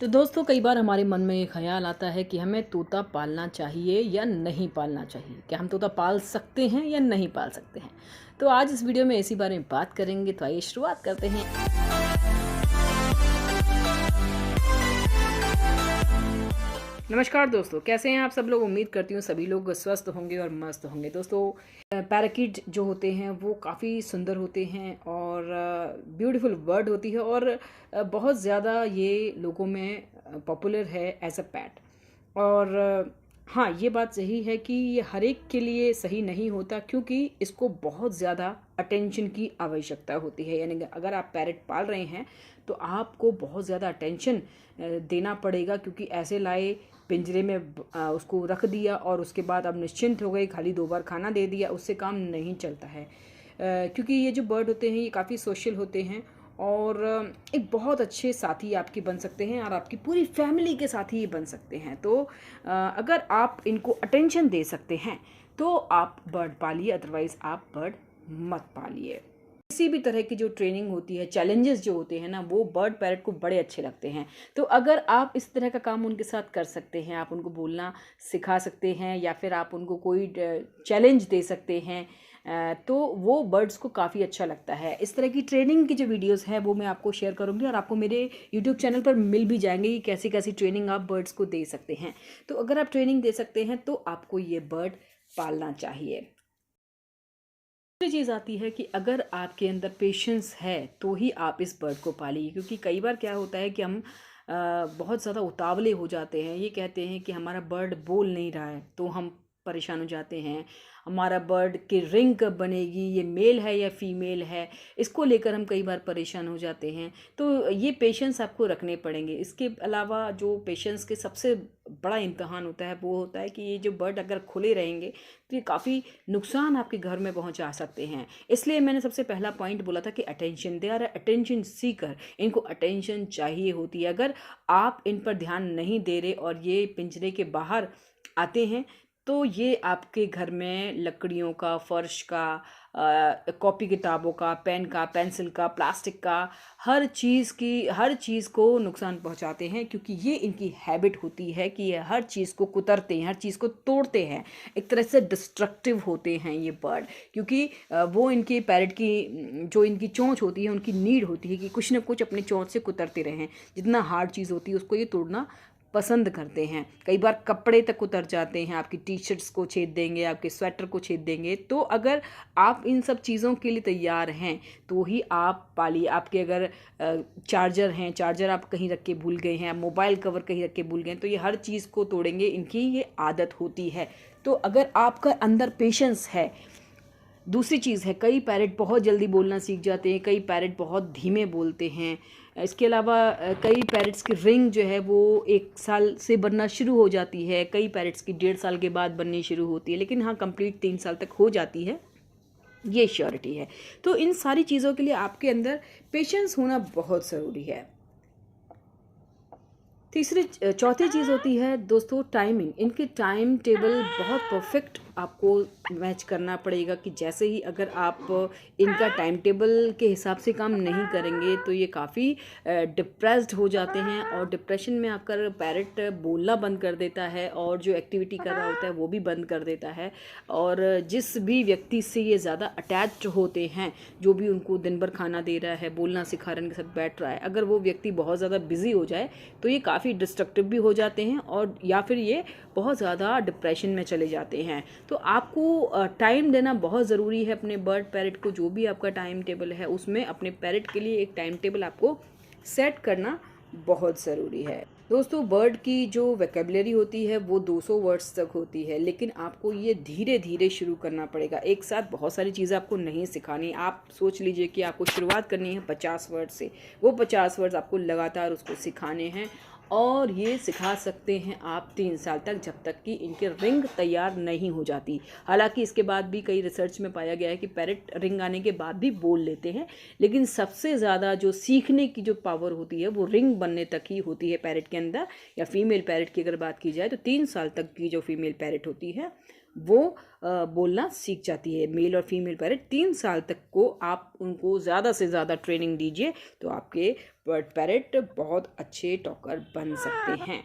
तो दोस्तों कई बार हमारे मन में ये ख्याल आता है कि हमें तोता पालना चाहिए या नहीं पालना चाहिए। क्या हम तोता पाल सकते हैं या नहीं पाल सकते हैं। तो आज इस वीडियो में इसी बारे में बात करेंगे। तो आइए शुरुआत करते हैं। नमस्कार दोस्तों, कैसे हैं आप सब लोग। उम्मीद करती हूँ सभी लोग स्वस्थ होंगे और मस्त होंगे। दोस्तों पैराकीट जो होते हैं वो काफ़ी सुंदर होते हैं और ब्यूटीफुल बर्ड होती है और बहुत ज़्यादा ये लोगों में पॉपुलर है एज अ पैट। और हाँ, ये बात सही है कि ये हर एक के लिए सही नहीं होता, क्योंकि इसको बहुत ज़्यादा अटेंशन की आवश्यकता होती है। यानी अगर आप पैरट पाल रहे हैं तो आपको बहुत ज़्यादा अटेंशन देना पड़ेगा, क्योंकि ऐसे लाए पिंजरे में उसको रख दिया और उसके बाद अब निश्चिंत हो गए, खाली 2 बार खाना दे दिया, उससे काम नहीं चलता है। क्योंकि ये जो बर्ड होते हैं ये काफ़ी सोशल होते हैं और एक बहुत अच्छे साथी आपके बन सकते हैं और आपकी पूरी फैमिली के साथी ये बन सकते हैं। तो अगर आप इनको अटेंशन दे सकते हैं तो आप बर्ड पालिए, अदरवाइज़ आप बर्ड मत पालिए। किसी भी तरह की जो ट्रेनिंग होती है, चैलेंजेस जो होते हैं ना, वो बर्ड पैरट को बड़े अच्छे लगते हैं। तो अगर आप इस तरह का काम उनके साथ कर सकते हैं, आप उनको बोलना सिखा सकते हैं या फिर आप उनको कोई चैलेंज दे सकते हैं, तो वो बर्ड्स को काफ़ी अच्छा लगता है। इस तरह की ट्रेनिंग की जो वीडियोस हैं वो मैं आपको शेयर करूंगी और आपको मेरे यूट्यूब चैनल पर मिल भी जाएंगे कि कैसी कैसी ट्रेनिंग आप बर्ड्स को दे सकते हैं। तो अगर आप ट्रेनिंग दे सकते हैं तो आपको ये बर्ड पालना चाहिए। दूसरी चीज़ आती है कि अगर आपके अंदर पेशेंस है तो ही आप इस बर्ड को पालिए, क्योंकि कई बार क्या होता है कि हम बहुत ज़्यादा उतावले हो जाते हैं। ये कहते हैं कि हमारा बर्ड बोल नहीं रहा है तो हम परेशान हो जाते हैं। हमारा बर्ड की रिंग कब बनेगी, ये मेल है या फीमेल है, इसको लेकर हम कई बार परेशान हो जाते हैं। तो ये पेशेंस आपको रखने पड़ेंगे। इसके अलावा जो पेशेंस के सबसे बड़ा इम्तहान होता है वो होता है कि ये जो बर्ड अगर खुले रहेंगे तो ये काफ़ी नुकसान आपके घर में पहुंचा सकते हैं। इसलिए मैंने सबसे पहला पॉइंट बोला था कि attention, they our attention seeker. इनको अटेंशन चाहिए होती है। अगर आप इन पर ध्यान नहीं दे रहे और ये पिंजरे के बाहर आते हैं तो ये आपके घर में लकड़ियों का, फर्श का, कॉपी किताबों का, पेन का, पेंसिल का, प्लास्टिक का, हर चीज़ को नुकसान पहुंचाते हैं, क्योंकि ये इनकी हैबिट होती है कि ये हर चीज़ को कुतरते हैं, हर चीज़ को तोड़ते हैं। एक तरह से डिस्ट्रक्टिव होते हैं ये बर्ड, क्योंकि वो इनकी पैरट की जो इनकी चोंच होती है, उनकी नीड होती है कि कुछ ना कुछ अपनी चोंच से कुतरते रहें। जितना हार्ड चीज़ होती है उसको ये तोड़ना पसंद करते हैं। कई बार कपड़े तक उतर जाते हैं, आपकी टी शर्ट्स को छेद देंगे, आपके स्वेटर को छेद देंगे। तो अगर आप इन सब चीज़ों के लिए तैयार हैं तो ही आप पालिए। आपके अगर चार्जर हैं, चार्जर आप कहीं रख के भूल गए हैं, मोबाइल कवर कहीं रख के भूल गए हैं, तो ये हर चीज़ को तोड़ेंगे, इनकी ये आदत होती है। तो अगर आपका अंदर पेशेंस है। दूसरी चीज़ है, कई पैरट बहुत जल्दी बोलना सीख जाते हैं, कई पैरट बहुत धीमे बोलते हैं। इसके अलावा कई पैरट्स की रिंग जो है वो 1 साल से बनना शुरू हो जाती है, कई पैरट्स की 1.5 साल के बाद बननी शुरू होती है, लेकिन हाँ कंप्लीट 3 साल तक हो जाती है, ये श्योरिटी है। तो इन सारी चीज़ों के लिए आपके अंदर पेशेंस होना बहुत ज़रूरी है। चौथी चीज़ होती है दोस्तों टाइमिंग। इनके टाइम टेबल बहुत परफेक्ट आपको मैच करना पड़ेगा, कि जैसे ही अगर आप इनका टाइम टेबल के हिसाब से काम नहीं करेंगे तो ये काफ़ी डिप्रेस्ड हो जाते हैं और डिप्रेशन में आकर पैरट बोलना बंद कर देता है और जो एक्टिविटी कर रहा होता है वो भी बंद कर देता है। और जिस भी व्यक्ति से ये ज़्यादा अटैच्ड होते हैं, जो भी उनको दिन भर खाना दे रहा है, बोलना सिखा रहा है, उनके साथ बैठ रहा है, अगर वो व्यक्ति बहुत ज़्यादा बिजी हो जाए तो ये काफ़ी डिस्ट्रक्टिव भी हो जाते हैं और या फिर ये बहुत ज़्यादा डिप्रेशन में चले जाते हैं। तो आपको टाइम देना बहुत ज़रूरी है अपने बर्ड पैरट को। जो भी आपका टाइम टेबल है उसमें अपने पैरट के लिए एक टाइम टेबल आपको सेट करना बहुत ज़रूरी है। दोस्तों बर्ड की जो वोकैबुलरी होती है वो 200 वर्ड्स तक होती है, लेकिन आपको ये धीरे धीरे शुरू करना पड़ेगा। एक साथ बहुत सारी चीज़ें आपको नहीं सिखानी। आप सोच लीजिए कि आपको शुरुआत करनी है 50 वर्ड से, वो 50 वर्ड्स आपको लगातार उसको सिखाने हैं और ये सिखा सकते हैं आप 3 साल तक, जब तक कि इनके रिंग तैयार नहीं हो जाती। हालांकि इसके बाद भी कई रिसर्च में पाया गया है कि पैरट रिंग आने के बाद भी बोल लेते हैं, लेकिन सबसे ज़्यादा जो सीखने की जो पावर होती है वो रिंग बनने तक ही होती है पैरट के अंदर। या फीमेल पैरट की अगर बात की जाए तो 3 साल तक की जो फीमेल पैरट होती है वो बोलना सीख जाती है। मेल और फीमेल पैरट 3 साल तक को आप उनको ज़्यादा से ज़्यादा ट्रेनिंग दीजिए तो आपके बर्ड पैरट बहुत अच्छे टॉकर बन सकते हैं।